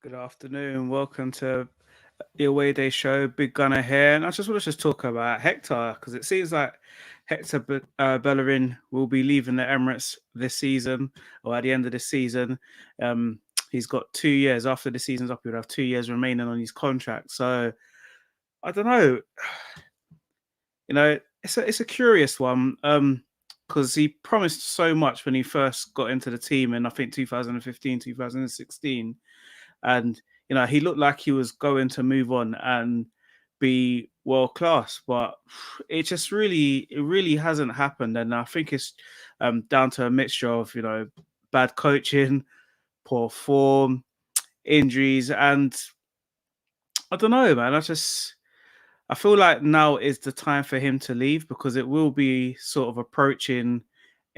Good afternoon. Welcome to the Away Day Show. Big Gunner here, and I just want to talk about Hector because it seems like Bellerin will be leaving the Emirates this season or at the end of the season. Um, he's got 2 years after the season's up. He'll have 2 years remaining on his contract. So I don't know. It's a curious one. Because he promised so much when he first got into the team in I think 2015, 2016. And he looked like he was going to move on and be world class, but it really hasn't happened. And I think it's down to a mixture of bad coaching, poor form, injuries, and I don't know, man. I feel like now is the time for him to leave because it will be sort of approaching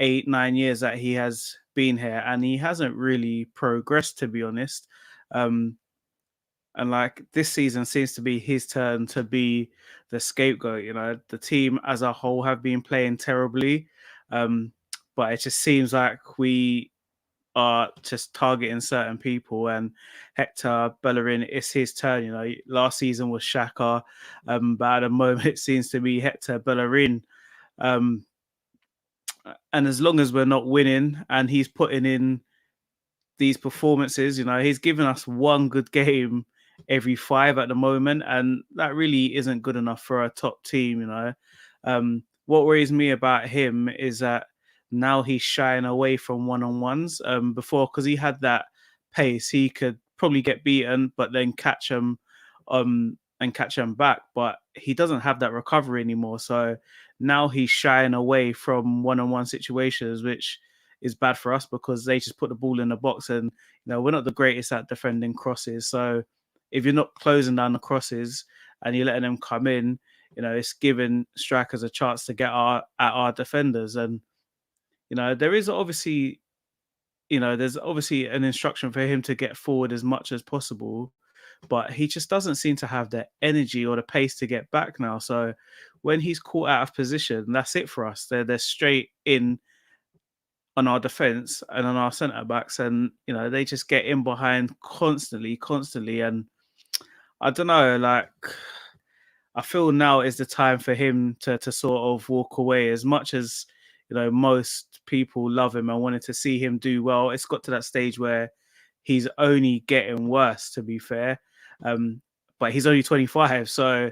8, 9 years that he has been here, and he hasn't really progressed, to be honest. Um, And like this season seems to be his turn to be the scapegoat. The team as a whole have been playing terribly, um, but it just seems like we are just targeting certain people. And Hector Bellerin, it's his turn. Last season was Shaka, but at the moment it seems to be Hector Bellerin. Um, and as long as we're not winning, and he's putting in these performances. He's given us one good game every five at the moment, and that really isn't good enough for a top team. What worries me about him is that now he's shying away from one-on-ones. Before, because he had that pace, he could probably get beaten, but then catch him back. But he doesn't have that recovery anymore. So now he's shying away from one-on-one situations, which is bad for us because they just put the ball in the box, and we're not the greatest at defending crosses. So if you're not closing down the crosses and you're letting them come in, it's giving strikers a chance to get at our defenders. And there is obviously there's obviously an instruction for him to get forward as much as possible, but he just doesn't seem to have the energy or the pace to get back now. So when he's caught out of position, that's it for us. They're straight in on our defense and on our centre backs, and they just get in behind constantly. And I don't know, like I feel now is the time for him to sort of walk away. As much as most people love him and wanted to see him do well, it's got to that stage where he's only getting worse, to be fair. But he's only 25, so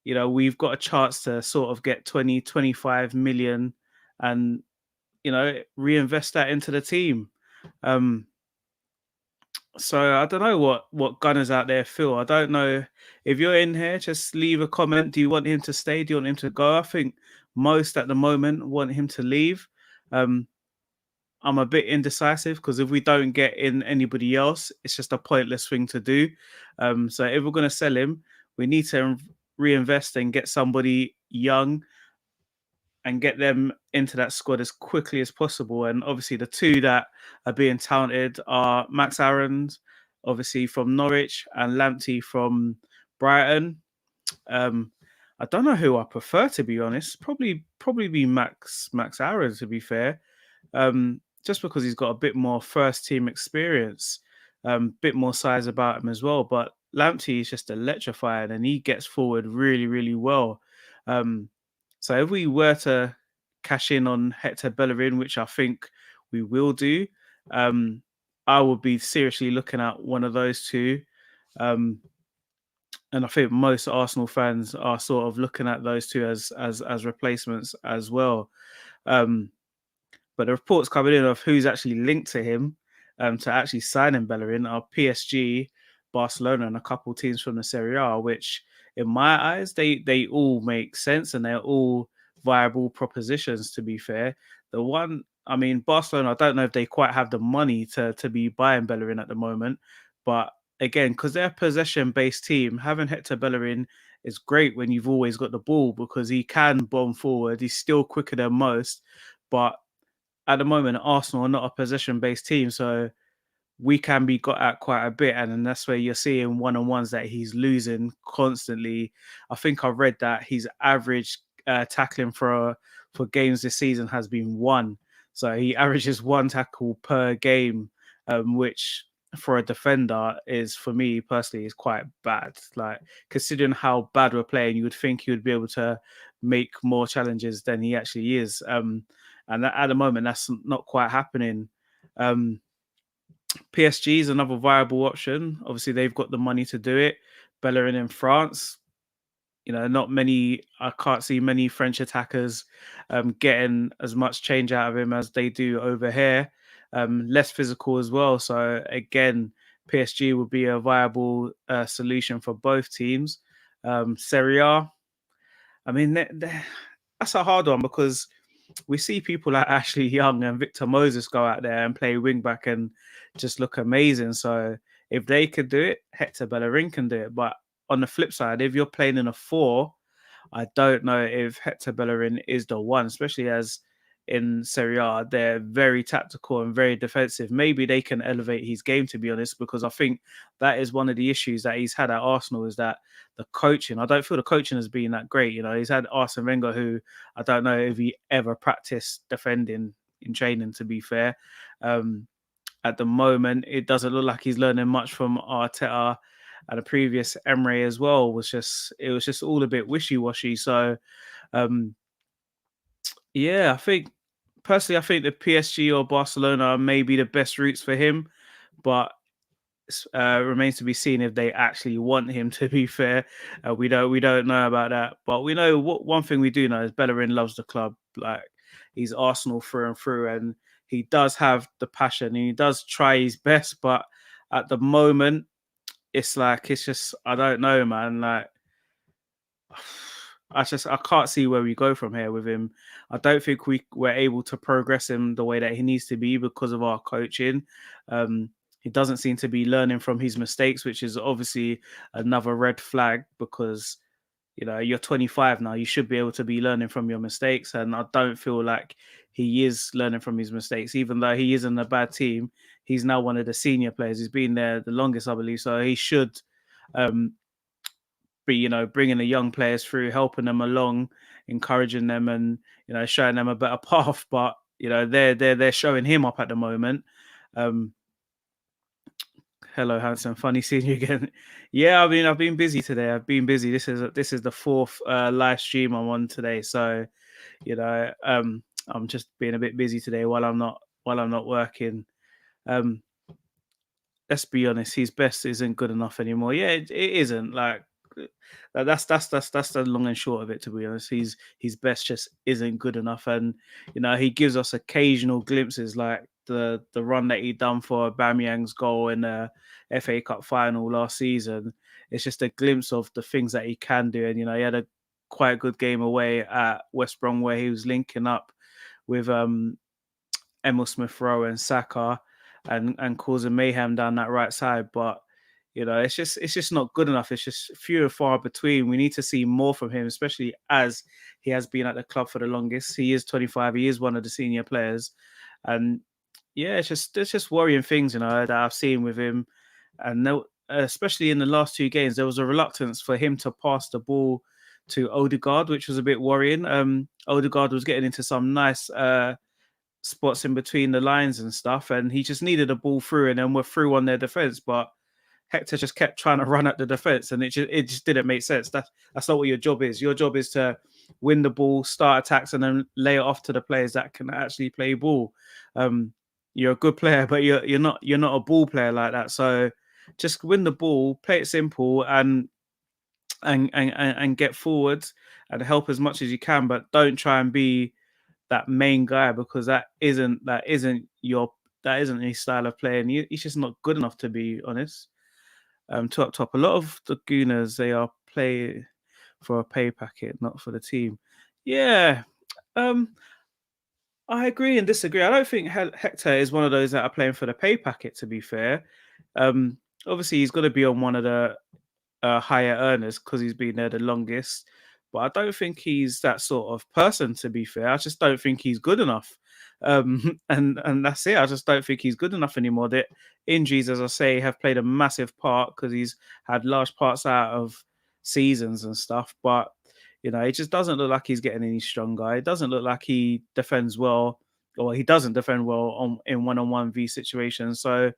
we've got a chance to sort of get 20, 25 million and reinvest that into the team. So I don't know what gunners out there feel. I don't know if you're in here. Just leave a comment. Do you want him to stay? Do you want him to go? I think most at the moment want him to leave. I'm a bit indecisive because if we don't get in anybody else, it's just a pointless thing to do. So if we're going to sell him, we need to reinvest and get somebody young and get them into that squad as quickly as possible. And obviously, the two that are being touted are Max Aarons, obviously from Norwich, and Lamptey from Brighton. I don't know who I prefer, to be honest. Probably be Max Aarons, to be fair. Just because he's got a bit more first team experience, bit more size about him as well. But Lamptey is just electrifying, and he gets forward really, really well. So if we were to cash in on Hector Bellerin, which I think we will do, I would be seriously looking at one of those two. And I think most Arsenal fans are sort of looking at those two as replacements as well. But the reports coming in of who's actually linked to him to actually signing Bellerin are PSG, Barcelona, and a couple teams from the Serie A, which in my eyes, they all make sense and they're all viable propositions, to be fair. Barcelona, I don't know if they quite have the money to be buying Bellerin at the moment. But again, because they're a possession-based team, having Hector Bellerin is great when you've always got the ball because he can bomb forward. He's still quicker than most. But at the moment, Arsenal are not a possession-based team, so we can be got at quite a bit, and then that's where you're seeing one-on-ones that he's losing constantly. I think I read that his average tackling for games this season has been one, so he averages one tackle per game, which for a defender is, for me personally, is quite bad. Like, considering how bad we're playing, you would think he would be able to make more challenges than he actually is. And at the moment, that's not quite happening. Um, PSG is another viable option. Obviously, they've got the money to do it. Bellerin in France, not many. I can't see many French attackers getting as much change out of him as they do over here. Less physical as well. So again, PSG would be a viable solution for both teams. Serie A, I mean, that's a hard one because we see people like Ashley Young and Victor Moses go out there and play wing back and just look amazing. So if they could do it, Hector Bellerin can do it. But on the flip side, if you're playing in a 4, I don't know if Hector Bellerin is the one, especially as in Serie A, they're very tactical and very defensive. Maybe they can elevate his game, to be honest, because I think that is one of the issues that he's had at Arsenal is that the coaching. I don't feel the coaching has been that great. He's had Arsene Wenger, who I don't know if he ever practiced defending in training, to be fair. At the moment, it doesn't look like he's learning much from Arteta, and the previous Emery as well it was just all a bit wishy-washy. So yeah, I think the PSG or Barcelona may be the best routes for him, but remains to be seen if they actually want him. To be fair, we don't know about that, but we know one thing we do know is Bellerin loves the club. Like, he's Arsenal through and through, and he does have the passion and he does try his best. But at the moment, it's just I don't know, man. Like, I can't see where we go from here with him. I don't think we're able to progress him the way that he needs to be because of our coaching. He doesn't seem to be learning from his mistakes, which is obviously another red flag because you're 25 now. You should be able to be learning from your mistakes, and I don't feel like he is learning from his mistakes. Even though he is in a bad team, he's now one of the senior players. He's been there the longest, I believe. So he should be bringing the young players through, helping them along, encouraging them, and showing them a better path. But they're showing him up at the moment. Hello, handsome. Funny seeing you again. Yeah, I mean, I've been busy today. I've been busy. This is the fourth live stream I'm on today, so I'm just being a bit busy today while I'm not working. Let's be honest, his best isn't good enough anymore. Yeah, it isn't. Like, that's the long and short of it. To be honest, his best just isn't good enough, and he gives us occasional glimpses, like the run that he done for Aubameyang's goal in the FA Cup final last season. It's just a glimpse of the things that he can do, and he had a quite good game away at West Brom where he was linking up with Emil Smith Rowe and Saka and causing mayhem down that right side. But it's just not good enough. It's just few and far between. We need to see more from him, especially as he has been at the club for the longest. He is 25. He is one of the senior players, and yeah, it's just worrying things that I've seen with him, and especially in the last 2 games, there was a reluctance for him to pass the ball to Odegaard, which was a bit worrying. Odegaard was getting into some nice spots in between the lines and stuff, and he just needed a ball through, and then we're through on their defense. But Hector just kept trying to run at the defense, and it just didn't make sense. That's not what your job is. Your job is to win the ball, start attacks, and then lay it off to the players that can actually play ball. You're a good player, but you're not a ball player like that. So just win the ball, play it simple, and get forward and help as much as you can, but don't try and be that main guy because that isn't his style of play, and he's just not good enough, to be honest. To up top, a lot of the Gooners, they are play for a pay packet, not for the team. Yeah, I agree and disagree. I don't think Hector is one of those that are playing for the pay packet, to be fair. Obviously, he's got to be on one of the higher earners because he's been there the longest. But I don't think he's that sort of person, to be fair. I just don't think he's good enough. And that's it. I just don't think he's good enough anymore. The injuries, as I say, have played a massive part because he's had large parts out of seasons and stuff. But it just doesn't look like he's getting any stronger. It doesn't look like he defends well, or he doesn't defend well in one-on-one v situations. So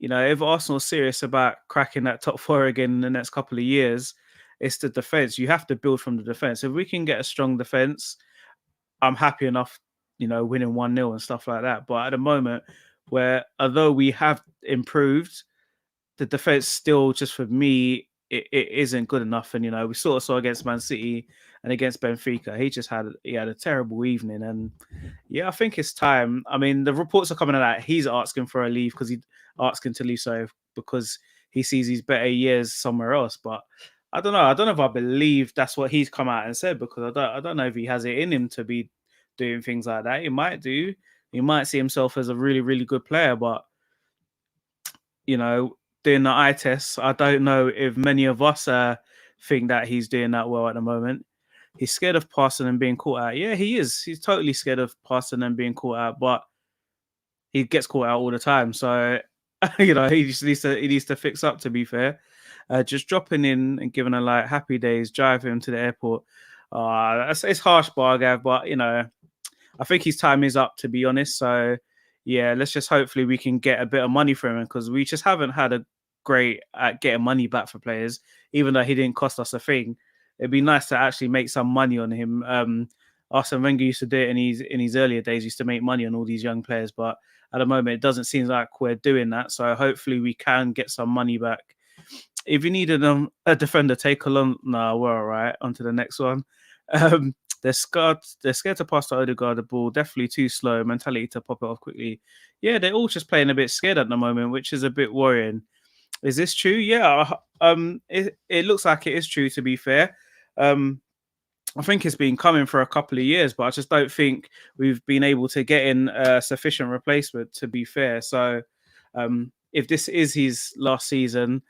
if Arsenal's serious about cracking that top four again in the next couple of years, it's the defense. You have to build from the defense. If we can get a strong defense, I'm happy enough, winning 1-0 and stuff like that. But at the moment, where although we have improved, the defense still, just for me, it isn't good enough. And we sort of saw against Man City and against Benfica, he had a terrible evening. And yeah, I think it's time. I mean, the reports are coming out that he's asking for a leave asking to leave, so because he sees his better years somewhere else. But I don't know. I don't know if I believe that's what he's come out and said, because I don't know if he has it in him to be doing things like that. He might do. He might see himself as a really, really good player, but you know, doing the eye tests, I don't know if many of us think that he's doing that well at the moment. He's scared of passing and being caught out. Yeah, he is. He's totally scared of passing and being caught out, but he gets caught out all the time. So, he just needs to fix up. To be fair, just dropping in and giving a like happy days, drive him to the airport. It's harsh, Bargav, but I think his time is up, to be honest. So, yeah, let's just hopefully we can get a bit of money from him, because we just haven't had a great at getting money back for players, even though he didn't cost us a thing. It'd be nice to actually make some money on him. Arsene Wenger used to do it in his earlier days, used to make money on all these young players, but at the moment it doesn't seem like we're doing that. So hopefully we can get some money back. If you needed a defender, take a long. No, we're all right. On to the next one. Um, they're scared. They're scared to pass to Odegaard the ball. Definitely too slow. Mentality to pop it off quickly. Yeah, they're all just playing a bit scared at the moment, which is a bit worrying. Is this true? Yeah. It looks like it is true. To be fair, I think it's been coming for a couple of years, but I just don't think we've been able to get in a sufficient replacement. To be fair, so if this is his last season,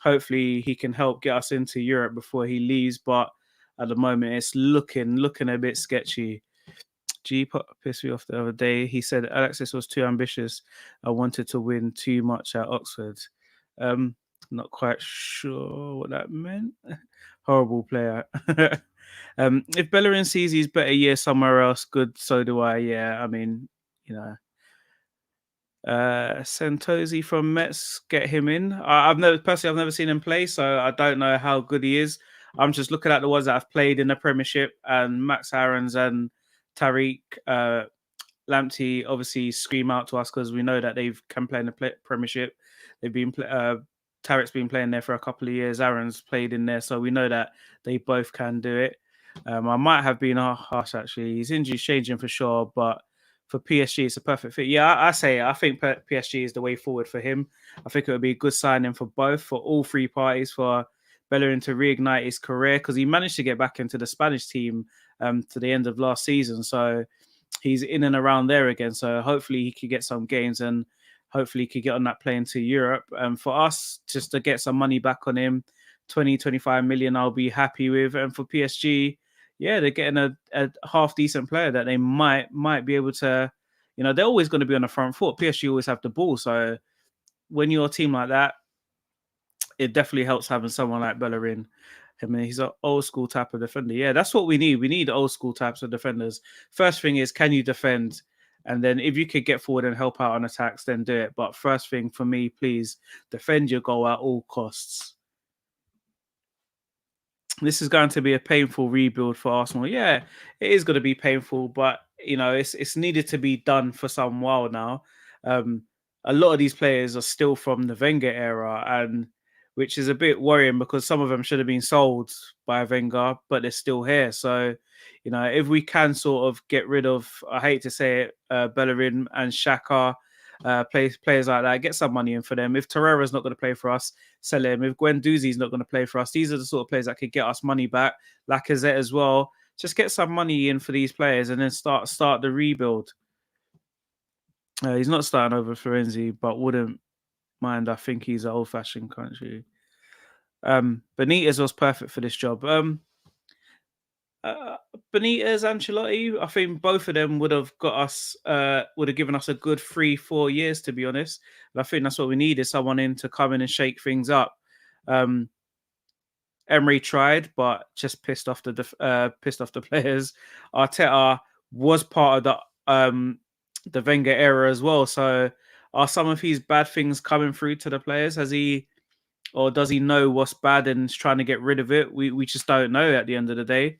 hopefully he can help get us into Europe before he leaves. But at the moment, it's looking a bit sketchy. G pissed me off the other day. He said Alexis was too ambitious. I wanted to win too much at Oxford. Not quite sure what that meant. Horrible player. If Bellerin sees his better year somewhere else, good. So do I. Yeah, I mean, you know. Santosi from Mets, get him in. I've never seen him play, so I don't know how good he is. I'm just looking at the ones that have played in the Premiership, and Max Aarons and Tariq Lamptey obviously scream out to us, because we know that they can play in the Premiership. They've been Tariq's been playing there for a couple of years. Aaron's played in there, so we know that they both can do it. I might have been harsh, actually. His injury's changing for sure, but for PSG, it's a perfect fit. Yeah, I think PSG is the way forward for him. I think it would be a good signing for both, for all three parties, for Bellerin to reignite his career, because he managed to get back into the Spanish team to the end of last season. So he's in and around there again. So hopefully he could get some gains, and hopefully he could get on that plane to Europe. And for us, just to get some money back on him, 20-25 million, I'll be happy with. And for PSG, yeah, they're getting a half decent player that they might be able to, they're always going to be on the front foot. PSG always have the ball. So when you're a team like that, it definitely helps having someone like Bellerin. I mean, he's an old school type of defender. Yeah, that's what we need. We need old school types of defenders. First thing is, can you defend? And then if you could get forward and help out on attacks, then do it. But first thing for me, please defend your goal at all costs. This is going to be a painful rebuild for Arsenal. Yeah, it is going to be painful, but it's needed to be done for some while now. A lot of these players are still from the Wenger era, and which is a bit worrying, because some of them should have been sold by Wenger, but they're still here. So, if we can sort of get rid of, I hate to say it, Bellerin and Xhaka, players like that, get some money in for them. If Torreira's not going to play for us, sell him. If Guendouzi's not going to play for us, these are the sort of players that could get us money back. Lacazette as well. Just get some money in for these players, and then start the rebuild. He's not starting over Florenzi, but wouldn't mind. I think he's an old-fashioned country. Benitez was perfect for this job. Benitez, Ancelotti, I think both of them would have given us a good 3-4 years, to be honest. And I think that's what we need, is someone in to come in and shake things up. Emery tried, but just pissed off the players. Arteta was part of the Wenger era as well, so are some of his bad things coming through to the players? Has he, or does he know what's bad and is trying to get rid of it? We just don't know at the end of the day.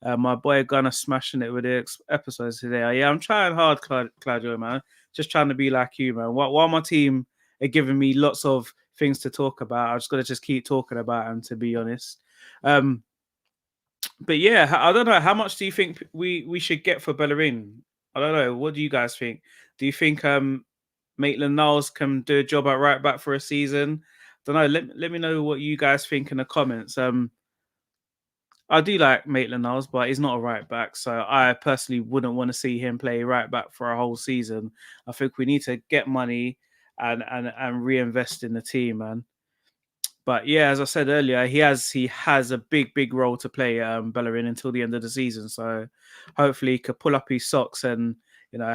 My boy Gunner smashing it with the episodes today. Yeah, I'm trying hard, Claudio, man. Just trying to be like you, man. While my team are giving me lots of things to talk about, I just got to just keep talking about them, to be honest. But yeah, I don't know. How much do you think we should get for Bellerin? I don't know. What do you guys think? Do you think Maitland-Niles can do a job at right back for a season? Don't know. Let me know what you guys think in the comments. I do like Maitland-Niles, but he's not a right back, so I personally wouldn't want to see him play right back for a whole season. I think we need to get money and reinvest in the team, man. But yeah, as I said earlier, he has a big role to play, Bellerin, until the end of the season. So hopefully he could pull up his socks and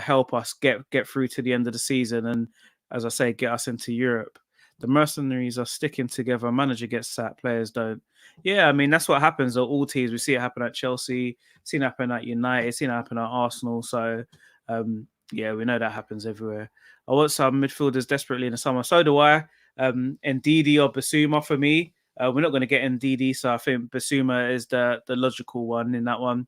help us get through to the end of the season, and as I say, get us into Europe. The mercenaries are sticking together. Manager gets sacked, players don't. Yeah, I mean that's what happens at all teams. We see it happen at Chelsea, seen it happen at United, seen it happen at Arsenal. So yeah, we know that happens everywhere. I want some midfielders desperately in the summer. So do I. Ndidi or Basuma for me. We're not going to get Ndidi, so I think Basuma is the logical one in that one.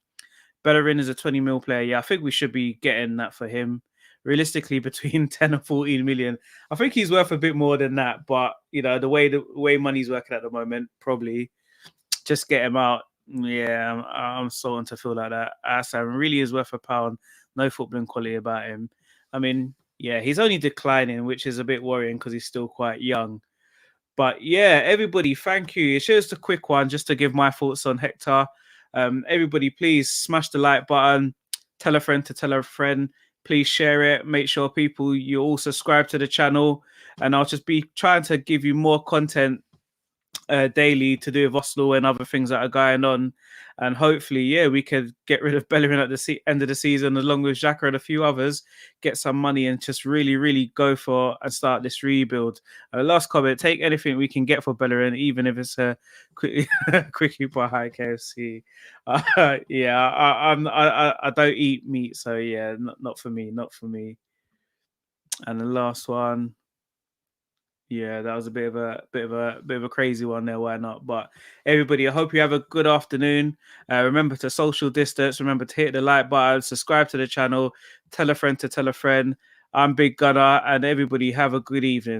Bellerin is a 20 mil player. Yeah, I think we should be getting that for him. Realistically, between 10 and 14 million. I think he's worth a bit more than that, but the way money's working at the moment, probably just get him out. Yeah, I'm starting to feel like that. Sam really is worth £1. No footballing quality about him. I mean, yeah, he's only declining, which is a bit worrying because he's still quite young. But yeah, everybody, thank you. It's just a quick one just to give my thoughts on Hector. Everybody, please smash the like button. Tell a friend to tell a friend. Please share it. Make sure you all subscribe to the channel. And I'll just be trying to give you more content daily to do with Arsenal and other things that are going on. And hopefully, yeah, we could get rid of Bellerin at the end of the season, along with Xhaka and a few others, get some money and just really go for and start this rebuild. Last comment, take anything we can get for Bellerin, even if it's a quickly buy high KFC. Yeah, I don't eat meat, so yeah, not for me, not for me. And the last one. Yeah, that was a bit of a crazy one there. Why not? But everybody, I hope you have a good afternoon. Remember to social distance. Remember to hit the like button, subscribe to the channel, tell a friend to tell a friend. I'm Big Gunner, and everybody have a good evening.